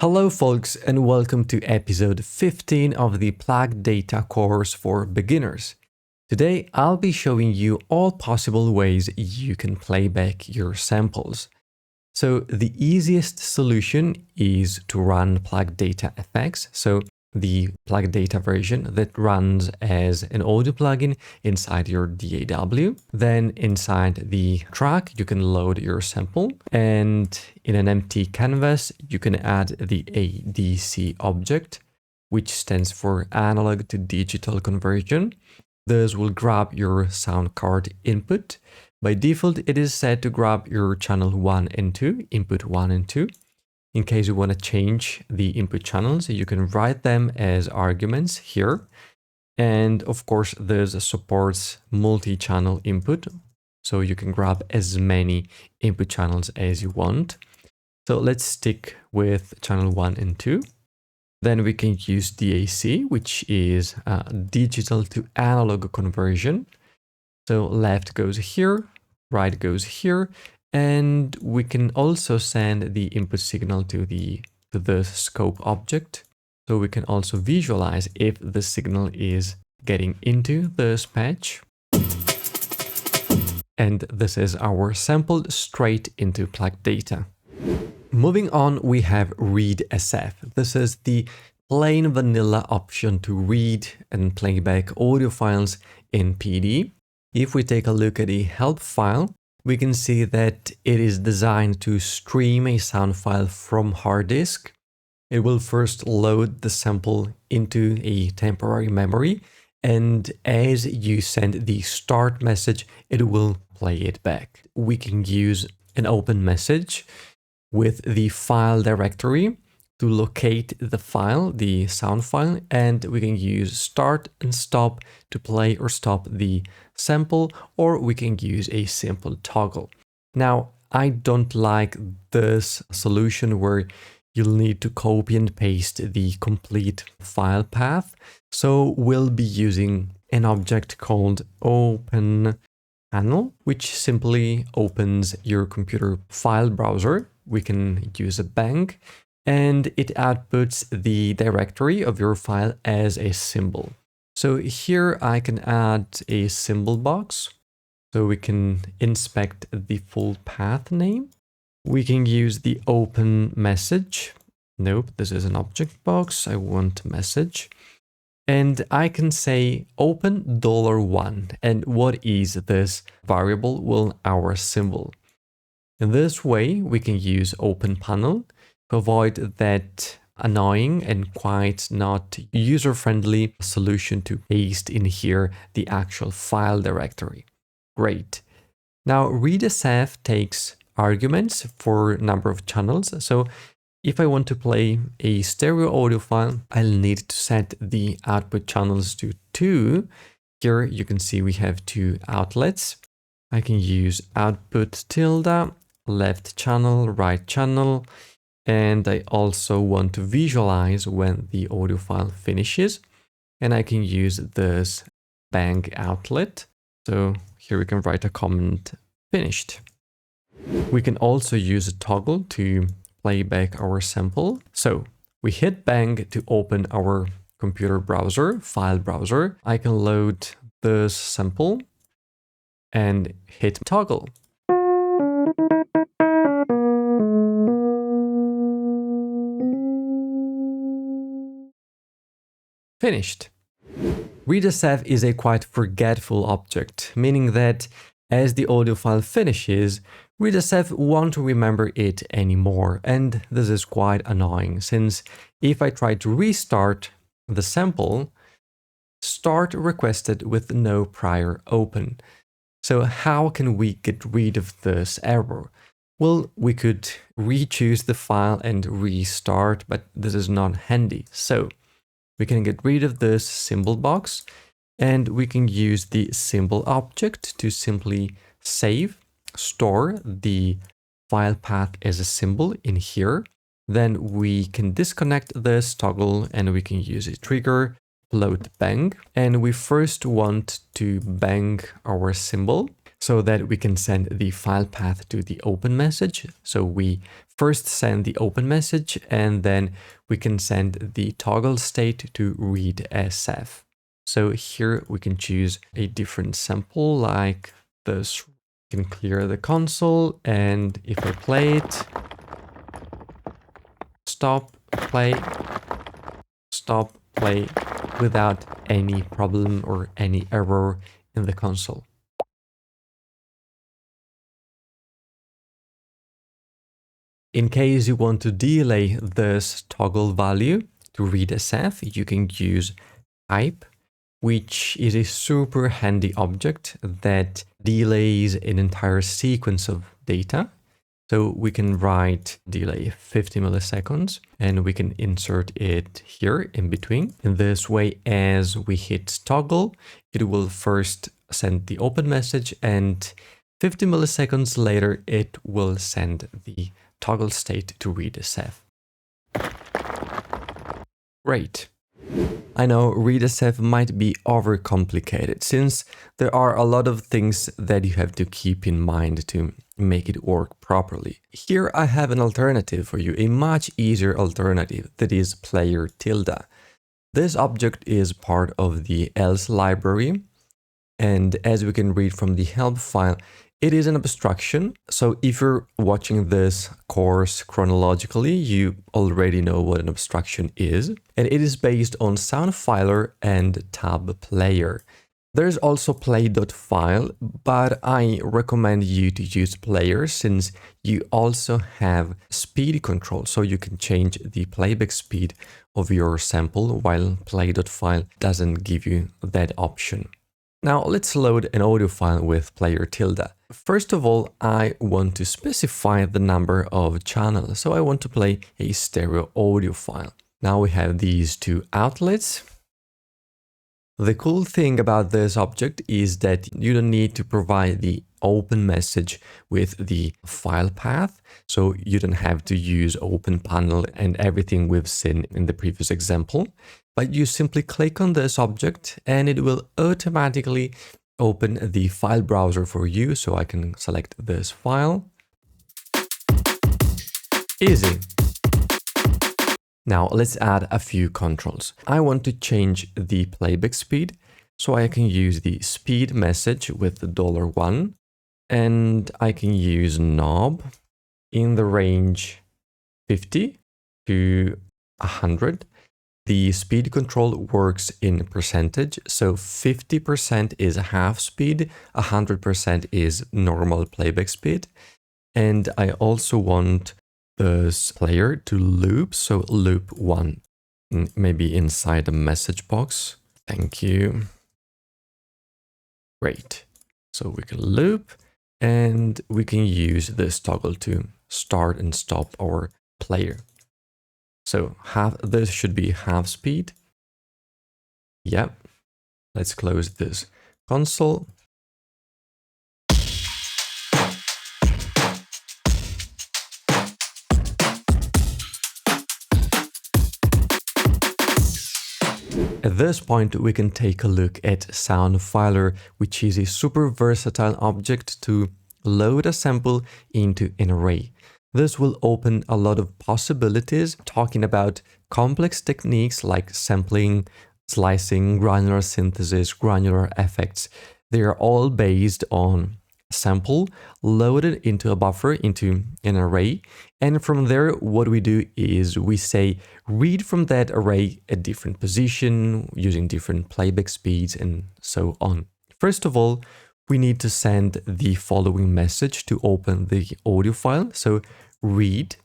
Hello folks, and welcome to episode 15 of the plugdata course for beginners. Today I'll be showing you all possible ways you can play back your samples. So the easiest solution is to run plugdata-fx, so the plugdata version that runs as an audio plugin inside your DAW. Then inside the track, you can load your sample, and in an empty canvas, you can add the ADC object, which stands for analog to digital conversion. This will grab your sound card input. By default, it is set to grab your channel 1 and 2, input 1 and 2. In case you want to change the input channels, you can write them as arguments here. And of course, this supports multi-channel input, so you can grab as many input channels as you want. So let's stick with channel 1 and 2. Then we can use DAC, which is digital to analog conversion. So left goes here, right goes here. And we can also send the input signal to the scope object. So we can also visualize if the signal is getting into this patch. And this is our sample straight into plugdata. Moving on, we have readsf. This is the plain vanilla option to read and play back audio files in PD. If we take a look at the help file, we can see that it is designed to stream a sound file from hard disk. It will first load the sample into a temporary memory, and as you send the start message, it will play it back. We can use an open message with the file directory to locate the file, the sound file, and we can use start and stop to play or stop the sample, or we can use a simple toggle. Now, I don't like this solution where you'll need to copy and paste the complete file path, so we'll be using an object called openpanel, which simply opens your computer file browser. We can use a bank, and it outputs the directory of your file as a symbol. So here I can add a symbol box, so we can inspect the full path name. We can use the open message. Nope, this is an object box. I want message. And I can say open $1. And what is this variable? Well, our symbol. In this way, we can use openpanel to avoid that annoying and quite not user-friendly solution to paste in here the actual file directory. Great. Now readsf takes arguments for a number of channels. So if I want to play a stereo audio file, I'll need to set the output channels to 2. Here you can see we have 2 outlets. I can use output tilde, left channel, right channel. And I also want to visualize when the audio file finishes. And I can use this bang outlet. So here we can write a comment finished. We can also use a toggle to play back our sample. So we hit bang to open our computer browser, file browser. I can load this sample and hit toggle. Finished. readsf is a quite forgetful object, meaning that as the audio file finishes, readsf won't remember it anymore, and this is quite annoying, since if I try to restart the sample, start requested with no prior open. So how can we get rid of this error? Well, we could re-choose the file and restart, but this is not handy. So we can get rid of this symbol box, and we can use the symbol object to simply store the file path as a symbol in here. Then we can disconnect this toggle and we can use a trigger, float bang. And we first want to bang our symbol. so that we can send the file path to the open message. So we first send the open message, and then we can send the toggle state to readsf. So here we can choose a different sample like this. We can clear the console, and if I play it, stop, play, without any problem or any error in the console. In case you want to delay this toggle value to readsf, you can use type, which is a super handy object that delays an entire sequence of data. So we can write delay 50 milliseconds, and we can insert it here in between. In this way, as we hit toggle, it will first send the open message, and 50 milliseconds later, it will send the toggle state to readsf. Great. I know readsf might be overcomplicated, since there are a lot of things that you have to keep in mind to make it work properly. Here I have an alternative for you, a much easier alternative, that is player tilde. This object is part of the else library, and as we can read from the help file, it is an abstraction. So if you're watching this course chronologically, you already know what an abstraction is. And it is based on soundfiler and tabplayer. There's also play.file, but I recommend you to use player since you also have speed control. So you can change the playback speed of your sample, while play.file doesn't give you that option. Now let's load an audio file with player tilde. First of all, I want to specify the number of channels. So I want to play a stereo audio file. Now we have these two outlets. The cool thing about this object is that you don't need to provide the open message with the file path. So you don't have to use openpanel and everything we've seen in the previous example. But you simply click on this object and it will automatically open the file browser for you. So I can select this file. Easy. Now let's add a few controls. I want to change the playback speed, so I can use the speed message with the $1, and I can use knob in the range 50 to 100. The speed control works in percentage, so 50% is half speed, 100% is normal playback speed. And I also want this player to loop, so loop 1, maybe inside the message box. Thank you. Great. So we can loop, and we can use this toggle to start and stop our player. So this should be half speed. Yep. Let's close this console. At this point, we can take a look at soundfiler, which is a super versatile object to load a sample into an array. This will open a lot of possibilities, talking about complex techniques like sampling, slicing, granular synthesis, granular effects. They are all based on sample loaded into a buffer, into an array. And from there, what we do is we say, read from that array at different position using different playback speeds and so on. First of all, we need to send the following message to open the audio file. So read,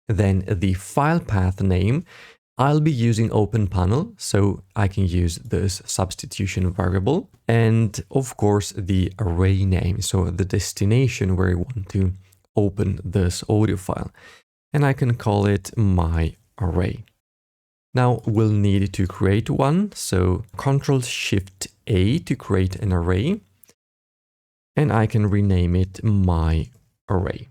then the file path name. I'll be using openpanel, so I can use this substitution variable. And of course, the array name, so the destination where I want to open this audio file. And I can call it my array. Now we'll need to create one, so Ctrl-Shift-A to create an array. And I can rename it my array.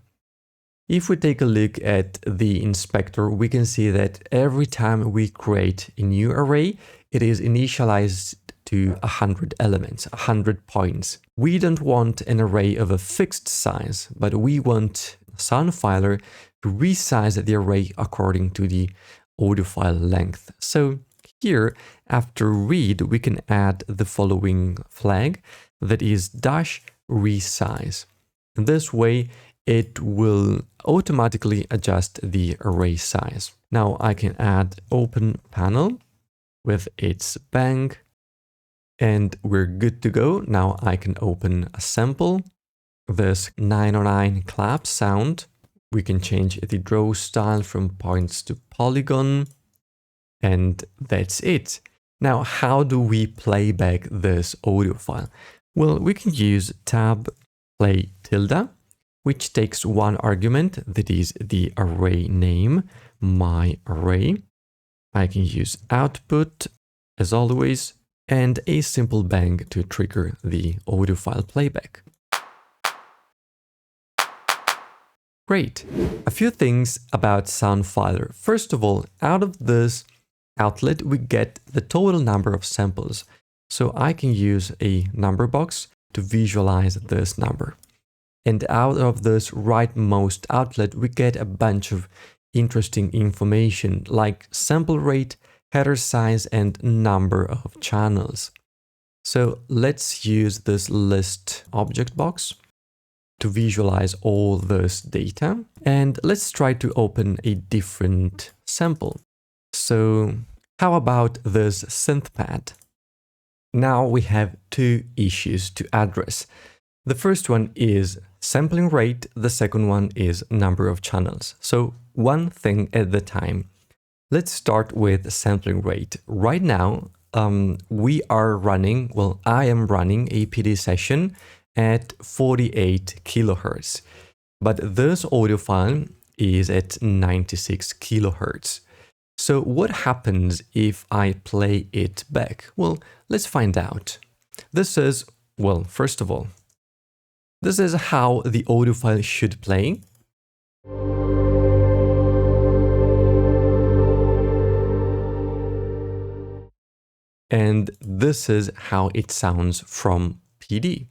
If we take a look at the inspector, we can see that every time we create a new array, it is initialized to 100 elements, 100 points. We don't want an array of a fixed size, but we want soundfiler to resize the array according to the audio file length. So here, after read, we can add the following flag, that is -resize. In this way, it will automatically adjust the array size. Now I can add openpanel with its bang, and we're good to go. Now I can open a sample, this 909 clap sound. We can change the draw style from points to polygon, and that's it. Now, how do we play back this audio file? Well, we can use tabplay tilde, which takes one argument, that is the array name, my array. I can use output, as always, and a simple bang to trigger the audio file playback. Great. A few things about soundfiler. First of all, out of this outlet, we get the total number of samples. So I can use a number box to visualize this number. And out of this rightmost outlet, we get a bunch of interesting information like sample rate, header size, and number of channels. So let's use this list object box to visualize all this data. And let's try to open a different sample. So how about this synth pad? Now we have two issues to address. The first one is sampling rate, the second one is number of channels. So one thing at a time. Let's start with sampling rate. Right now, we are running, well, I am running a PD session at 48 kilohertz, but this audio file is at 96 kilohertz. So what happens if I play it back? Well, let's find out. This is, well, first of all, this is how the audio file should play. And this is how it sounds from PD.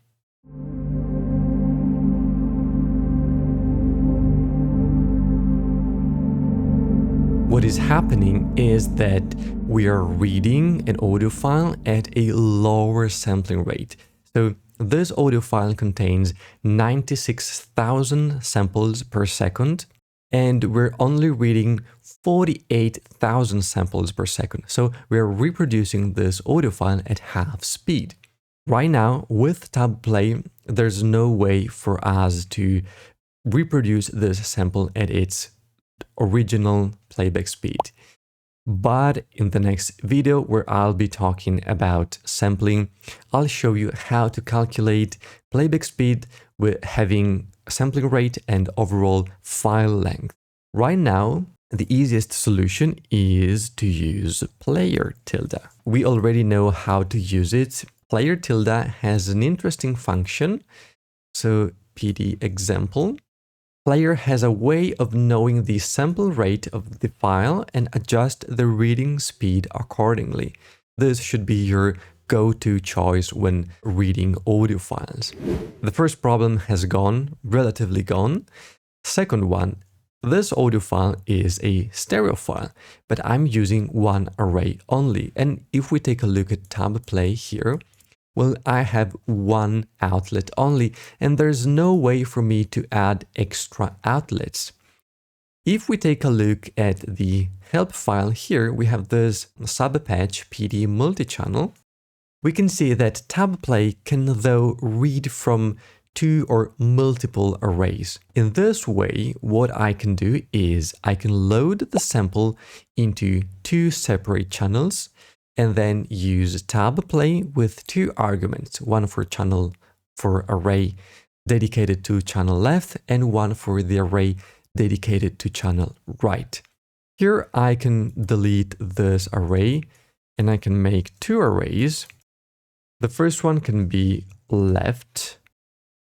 What is happening is that we are reading an audio file at a lower sampling rate. So this audio file contains 96,000 samples per second, and we're only reading 48,000 samples per second. So we're reproducing this audio file at half speed. Right now, with tabplay, there's no way for us to reproduce this sample at its original playback speed. But in the next video, where I'll be talking about sampling, I'll show you how to calculate playback speed with having sampling rate and overall file length. Right now, the easiest solution is to use player tilde. We already know how to use it. Player tilde has an interesting function. So PD example. Player has a way of knowing the sample rate of the file and adjust the reading speed accordingly. This should be your go-to choice when reading audio files. The first problem has gone, relatively gone. Second one, this audio file is a stereo file, but I'm using one array only. And if we take a look at tabplay here, well, I have one outlet only, and there's no way for me to add extra outlets. If we take a look at the help file here, we have this subpatch PD multi-channel. We can see that tabplay can though read from two or multiple arrays. In this way, what I can do is I can load the sample into two separate channels and then use tabplay with two arguments, one for array dedicated to channel left and one for the array dedicated to channel right. Here I can delete this array and I can make two arrays. The first one can be left,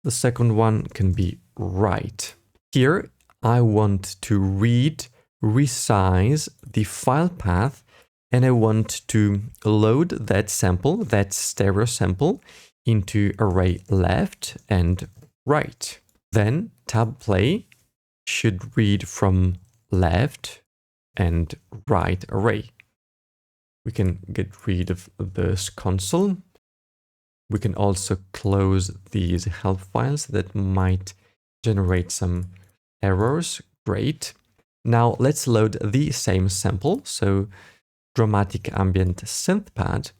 the second one can be right. Here I want to read, resize the file path and I want to load that sample, that stereo sample, into array left and right. Then tabplay should read from left and right array. We can get rid of this console. We can also close these help files that might generate some errors. Great. Now let's load the same sample. So dramatic ambient synth pad.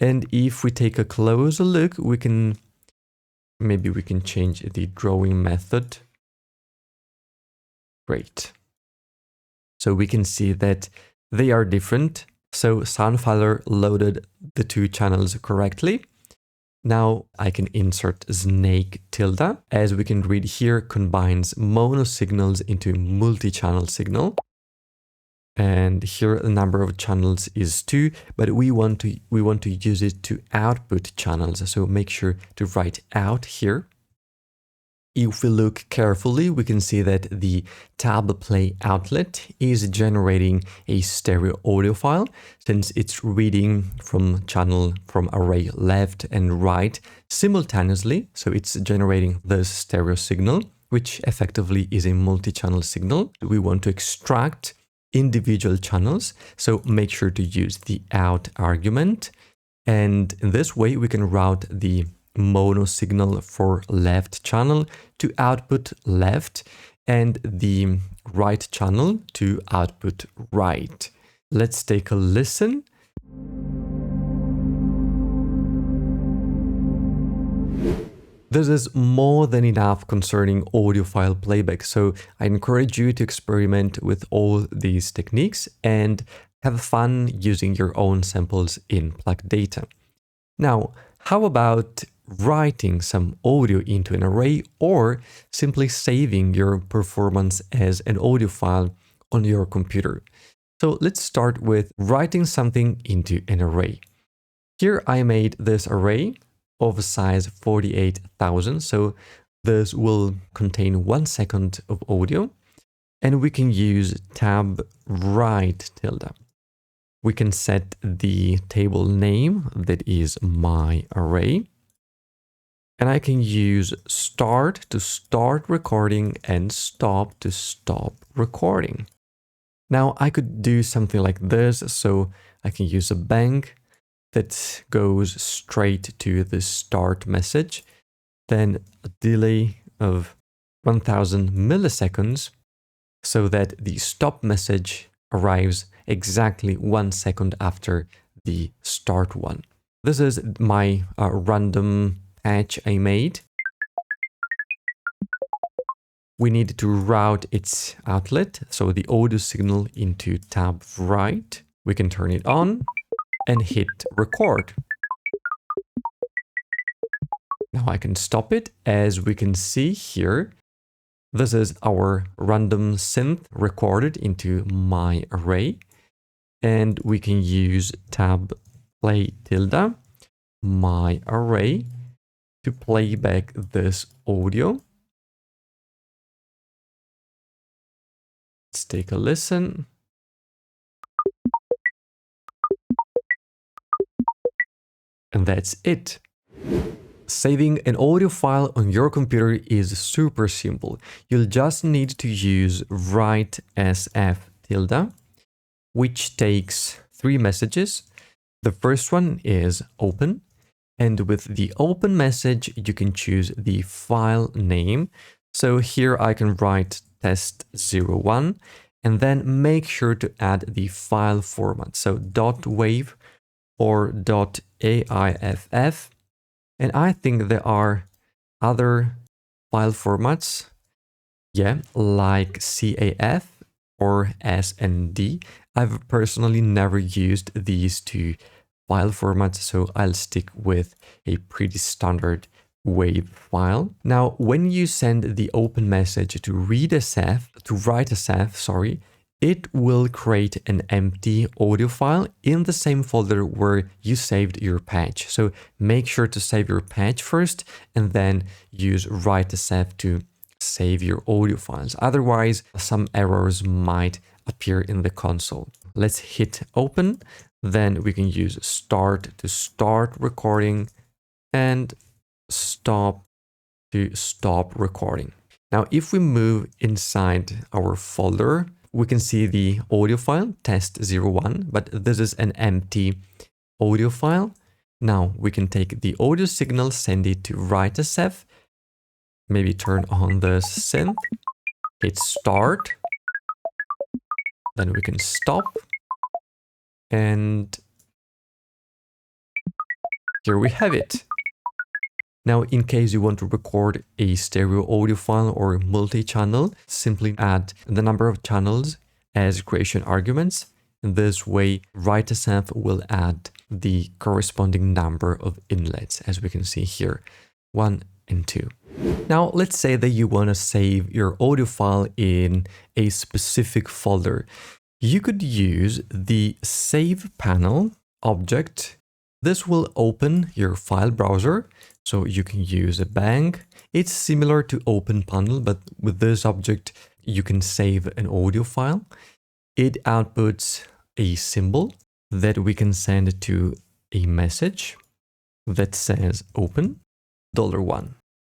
And if we take a closer look, maybe we can change the drawing method. Great. So we can see that they are different. So soundfiler loaded the two channels correctly. Now I can insert snake tilde. As we can read here, combines mono signals into multi-channel signal. And here the number of channels is 2, but we want to use it to output channels. So make sure to write out here. If we look carefully, we can see that the tabplay outlet is generating a stereo audio file since it's reading from array left and right simultaneously. So it's generating this stereo signal, which effectively is a multi-channel signal. We want to extract individual channels, so make sure to use the out argument. And in this way, we can route the mono signal for left channel to output left and the right channel to output right. Let's take a listen. This is more than enough concerning audiophile playback, so I encourage you to experiment with all these techniques and have fun using your own samples in plugdata. Now, how about writing some audio into an array or simply saving your performance as an audio file on your computer? So let's start with writing something into an array. Here I made this array of size 48,000, so this will contain 1 second of audio, and we can use tabwrite tilde. We can set the table name, that is my array, and I can use start to start recording and stop to stop recording. Now I could do something like this, so I can use a bang that goes straight to the start message, then a delay of 1000 milliseconds so that the stop message arrives exactly 1 second after the start one. This is my random patch I made. We need to route its outlet, so the audio signal, into tabwrite. We can turn it on and hit record. Now I can stop it. As we can see here, this is our random synth recorded into my array. And we can use tabplay tilde my array to play back this audio. Let's take a listen. And that's it. Saving an audio file on your computer is super simple. You'll just need to use writesf tilde, which takes 3 messages. The first one is open, and with the open message, you can choose the file name. So here I can write test01, and then make sure to add the file format. So .wav or .aiff. And I think there are other file formats, like CAF or SND. I've personally never used these two file formats, so I'll stick with a pretty standard WAV file. Now, when you send the open message to writesf, it will create an empty audio file in the same folder where you saved your patch. So make sure to save your patch first and then use writesf to save your audio files. Otherwise, some errors might appear in the console. let's hit open. Then we can use start to start recording and stop to stop recording. Now, if we move inside our folder, we can see the audio file test01, but this is an empty audio file. Now we can take the audio signal, send it to writesf, maybe turn on the synth, hit start, then we can stop, and here we have it. Now, in case you want to record a stereo audio file or multi-channel, simply add the number of channels as creation arguments. In this way, writesf will add the corresponding number of inlets, as we can see here, 1 and 2. Now, let's say that you want to save your audio file in a specific folder. You could use the savepanel object. This will open your file browser, so you can use a bank. It's similar to openpanel, but with this object, you can save an audio file. It outputs a symbol that we can send to a message that says open $1.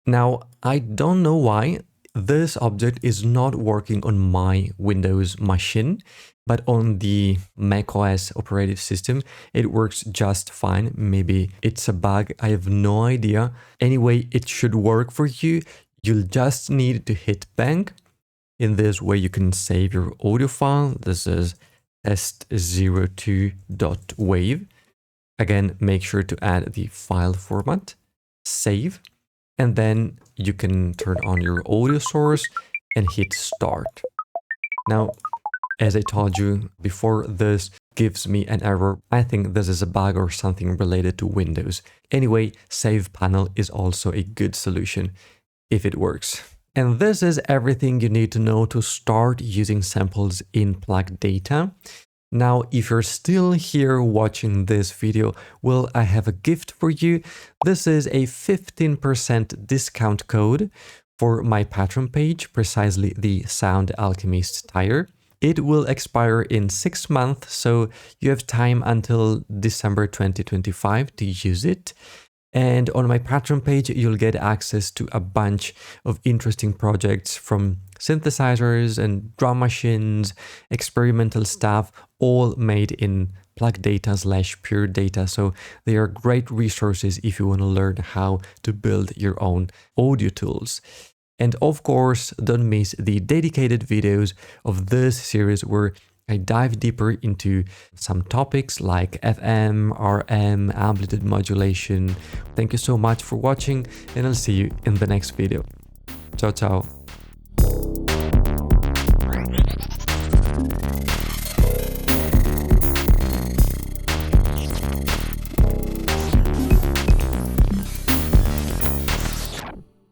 Now, I don't know why this object is not working on my Windows machine, but on the macOS operating system, it works just fine. Maybe it's a bug, I have no idea. Anyway, it should work for you. You'll just need to hit bank. In this way, you can save your audio file. This is test02.wav. Again, make sure to add the file format, save, and then you can turn on your audio source and hit start. Now, as I told you before, this gives me an error. I think this is a bug or something related to Windows. Anyway, savepanel is also a good solution if it works. And this is everything you need to know to start using samples in plugdata. Now, if you're still here watching this video, well, I have a gift for you. This is a 15% discount code for my Patreon page, precisely the Sound Alchemist tire. It will expire in 6 months, so you have time until December 2025 to use it. And on my Patreon page, you'll get access to a bunch of interesting projects from synthesizers and drum machines, experimental stuff, all made in plugdata/pure data. So they are great resources if you want to learn how to build your own audio tools. And of course, don't miss the dedicated videos of this series where I dive deeper into some topics like FM, RM, amplitude modulation. Thank you so much for watching, and I'll see you in the next video. Ciao, ciao.